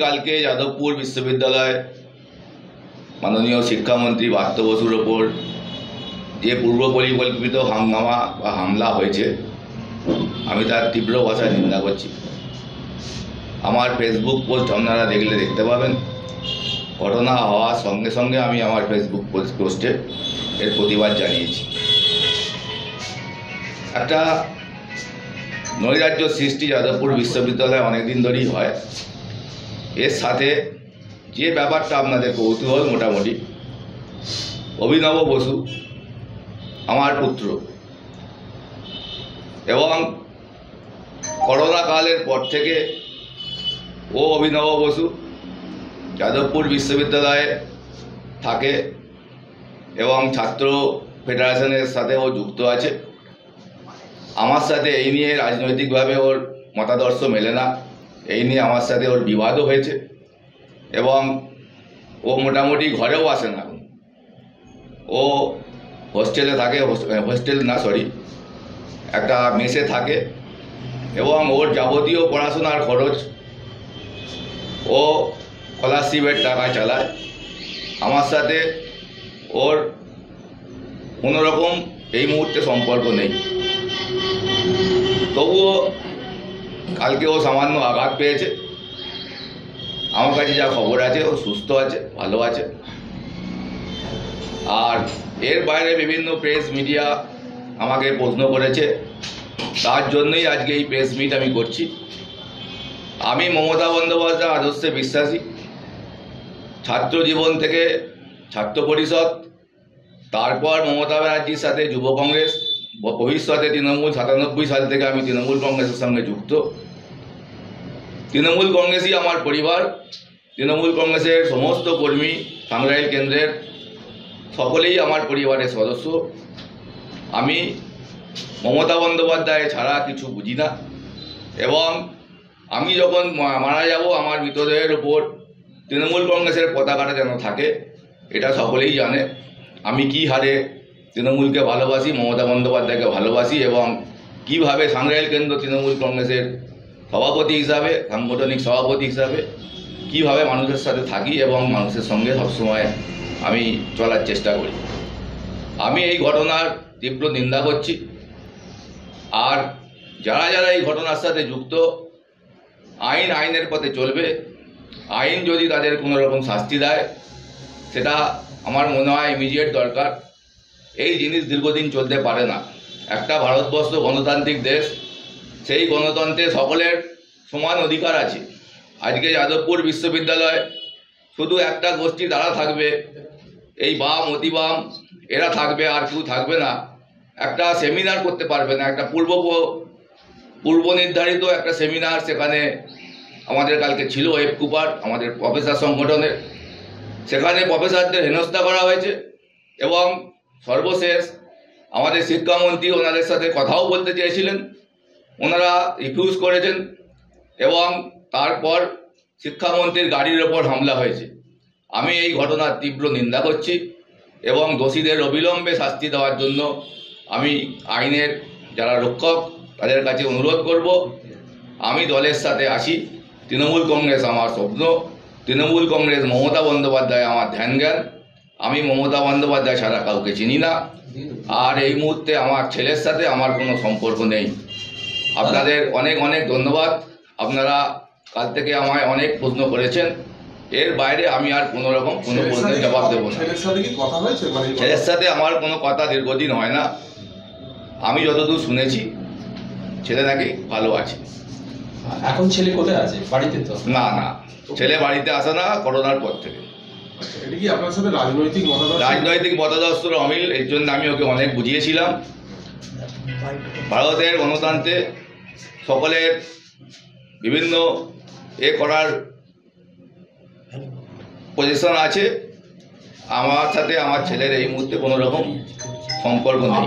কালকে যাদবপুর বিশ্ববিদ্যালয় মাননীয় শিক্ষামন্ত্রী পার্থ বসুর ওপর যে পূর্ব পরিকল্পিত হাঙ্গামা বা হামলা হয়েছে, আমি তার তীব্র ভাষায় নিন্দা করছি। আমার ফেসবুক পোস্ট আপনারা দেখতে পাবেন। ঘটনা হওয়ার সঙ্গে সঙ্গে আমি আমার ফেসবুক পোস্টে এর প্রতিবাদ জানিয়েছি। একটা নৈরাজ্য সৃষ্টি যাদবপুর বিশ্ববিদ্যালয়ে অনেকদিন ধরেই হয়। এর সাথে যে ব্যাপারটা আপনাদের কৌতূহল, মোটামুটি অভিনব বসু আমার পুত্র, এবং করোনা কালের পর থেকে ও অভিনব বসু যাদবপুর বিশ্ববিদ্যালয়ে থাকে এবং ছাত্র ফেডারেশনের সাথে ও যুক্ত আছে। আমার সাথে এই নিয়ে রাজনৈতিকভাবে ওর মতাদর্শ মেলে না, এই নিয়ে আমার সাথে ওর বিবাদও হয়েছে এবং ও মোটামুটি ঘরেও আসে না। ও হোস্টেলে থাকে, একটা মেসে থাকে এবং ওর যাবতীয় পড়াশোনার খরচ ও স্কলারশিপের টাকা চালায়। আমার সাথে ওর কোনো রকম এই মুহূর্তে সম্পর্ক নেই। তবুও কালকে ও সামান্য আঘাত পেয়েছে। আমার কাছে যা খবর আছে ও সুস্থ আছে, ভালো আছে। আর এর বাইরে বিভিন্ন প্রেস মিডিয়া আমাকে প্রশ্ন করেছে, তার জন্যই আজকে এই প্রেস মিট আমি করছি। আমি মমতা বন্দ্যোপাধ্যায় আদর্শে বিশ্বাসী। ছাত্র জীবন থেকে ছাত্র পরিষদ, তারপর মমতা ব্যানার্জির সাথে যুব কংগ্রেস, ভবিষ্যতে তৃণমূল। 97 সাল থেকে আমি তৃণমূল কংগ্রেসের সঙ্গে যুক্ত। তৃণমূল কংগ্রেসই আমার পরিবার। তৃণমূল কংগ্রেসের সমস্ত কর্মী, টাঙ্গাইল কেন্দ্রের সকলেই আমার পরিবারের সদস্য। আমি মমতা বন্দ্যোপাধ্যায় ছাড়া কিছু বুঝি না, এবং আমি যখন মারা যাব আমার মৃতদেহের ওপর তৃণমূল কংগ্রেসের পতাকাটা যেন থাকে, এটা সকলেই জানে। আমি কি হারে তৃণমূলকে ভালোবাসি, মমতা বন্দ্যোপাধ্যায়কে ভালোবাসি, এবং কিভাবে টাঙ্গাইল কেন্দ্র তৃণমূল কংগ্রেসের সভাপতি হিসাবে, সাংগঠনিক সভাপতি হিসাবে কিভাবে মানুষের সাথে থাকি এবং মানুষের সঙ্গে সবসময় আমি চলার চেষ্টা করি। আমি এই ঘটনার তীব্র নিন্দা করছি। আর যারা যারা এই ঘটনার সাথে যুক্ত, আইনের পথে চলবে। আইন যদি তাদের কোনো রকম শাস্তি দেয়, সেটা আমার মনে হয় ইমিডিয়েট দরকার। এই জিনিস দীর্ঘদিন চলতে পারে না। একটা ভারতবর্ষ গণতান্ত্রিক দেশ, সেই গণতন্ত্রে সকলের সমান অধিকার আছে। আজকে যাদবপুর বিশ্ববিদ্যালয় শুধু একটা গোষ্ঠী তারা থাকবে, এই বাম অতিবাম এরা থাকবে, আর কেউ থাকবে না। একটা সেমিনার করতে পারবে না, একটা পূর্ব নির্ধারিত একটা সেমিনার সেখানে আমাদের কালকে ছিল এফ কুপার, আমাদের প্রফেসর সংগঠনের। সেখানে প্রফেসরদের হেনস্থা করা হয়েছে, এবং সর্বশেষ আমাদের শিক্ষামন্ত্রী ওনাদের সাথে কথাও বলতে চেয়েছিলেন, ওনারা রিফিউজ করেছেন, এবং তারপর শিক্ষামন্ত্রীর গাড়ির ওপর হামলা হয়েছে। আমি এই ঘটনার তীব্র নিন্দা করছি, এবং দোষীদের অবিলম্বে শাস্তি দেওয়ার জন্য আমি আইনের যারা রক্ষক তাদের কাছে অনুরোধ করব। আমি দলের সাথে আসি। তৃণমূল কংগ্রেস আমার স্বপ্ন, তৃণমূল কংগ্রেস, মমতা বন্দ্যোপাধ্যায় আমার ধ্যান জ্ঞান। আমি মমতা বন্দ্যোপাধ্যায় ছাড়া কাউকে চিনি না। আর এই মুহূর্তে আমার ছেলের সাথে আমার কোনো সম্পর্ক নেই। আপনাদের অনেক অনেক ধন্যবাদ। আপনারা কাল থেকে আমায় অনেক প্রশ্ন করেছেন। এর বাইরে আমি আর কোনো রকম কোনো প্রশ্নের জবাব দেবো না। ছেলের সাথে আমার কোনো কথা দীর্ঘদিন হয় না। আমি যতদূর শুনেছি ছেলে নাকি ভালো আছে। এখন ছেলে কোথায় আছে? বাড়িতে তো? না, ছেলে বাড়িতে আসে না করোনার পর থেকে। এটা কি আপনার সাথে রাজনৈতিক মতাদর্শের অমিল, এর জন্য আমি ওকে অনেক বুঝিয়েছিলাম। ভারতের গণতন্ত্রে সকলের বিভিন্ন করার পজিশন আছে। আমার সাথে আমার ছেলের এই মুহূর্তে কোনো রকম সম্পর্ক নেই।